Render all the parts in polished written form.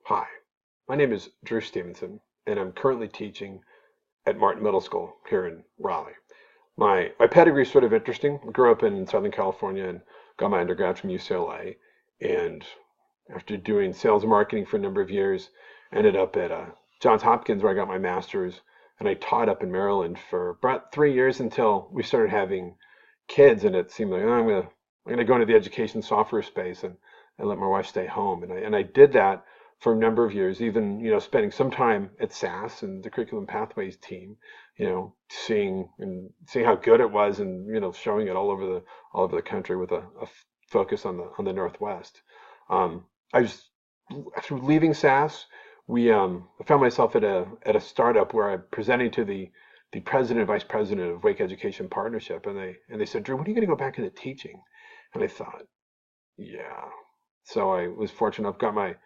Hi, my name is Drew Stevenson, and I'm currently teaching at Martin Middle School here in Raleigh. My pedigree is sort of interesting. I grew up in Southern California and got my undergrad from UCLA. And after doing sales and marketing for a number of years, ended up at Johns Hopkins where I got my master's. And I taught up in Maryland for about 3 years until we started having kids, and it seemed like I'm gonna go into the education software space and let my wife stay home. And I did that for a number of years, even spending some time at SAS and the Curriculum Pathways team, seeing how good it was, and showing it all over the country with a focus on the Northwest. I was After leaving SAS, I found myself at a startup where I'm presenting to the president and vice president of Wake Education Partnership, and they said, Drew, when are you going to go back into teaching? And I thought, yeah. So I was fortunate enough, got my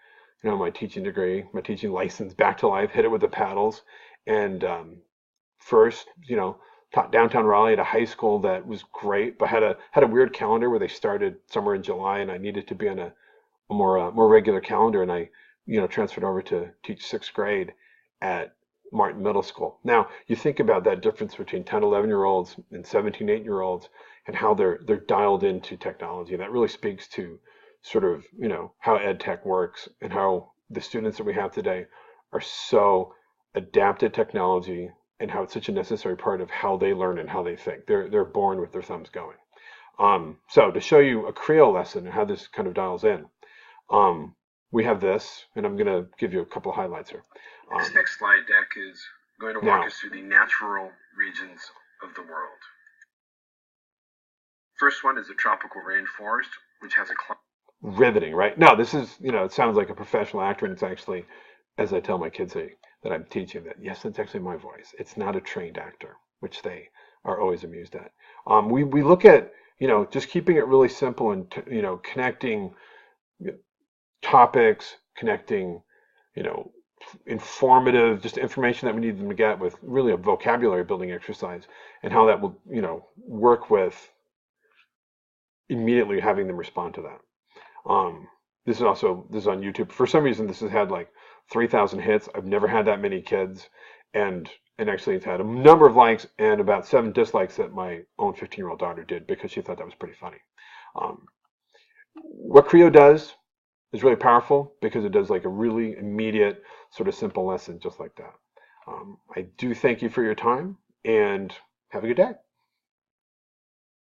teaching degree, my teaching license back to life, hit it with the paddles, and first, taught downtown Raleigh at a high school that was great, but had a weird calendar where they started somewhere in July, and I needed to be on a more regular calendar, and I transferred over to teach sixth grade at Martin Middle School. Now you think about that difference between 10, 11-year olds and 17, 8-year olds, and how they're dialed into technology. And that really speaks to sort of how ed tech works, and how the students that we have today are so adapted to technology, and how it's such a necessary part of how they learn and how they think. They're born with their thumbs going. So to show you a Crio lesson and how this kind of dials in, we have this, and I'm going to give you a couple of highlights here. This next slide deck is going to walk us through the natural regions of the world. First one is the tropical rainforest, which has a riveting, right? No, this is, it sounds like a professional actor, and it's actually, as I tell my kids that I'm teaching, that yes, it's actually my voice. It's not a trained actor, which they are always amused at. We look at, just keeping it really simple, and, connecting topics, connecting, informative, just information that we need them to get, with really a vocabulary building exercise, and how that will, work with immediately having them respond to that. This is on YouTube. For some reason, this has had like 3,000 hits. I've never had that many kids, and actually it's had a number of likes and about 7 dislikes that my own 15-year-old daughter did, because she thought that was pretty funny. What Crio does is really powerful, because it does like a really immediate, sort of simple lesson just like that. I do thank you for your time, and have a good day.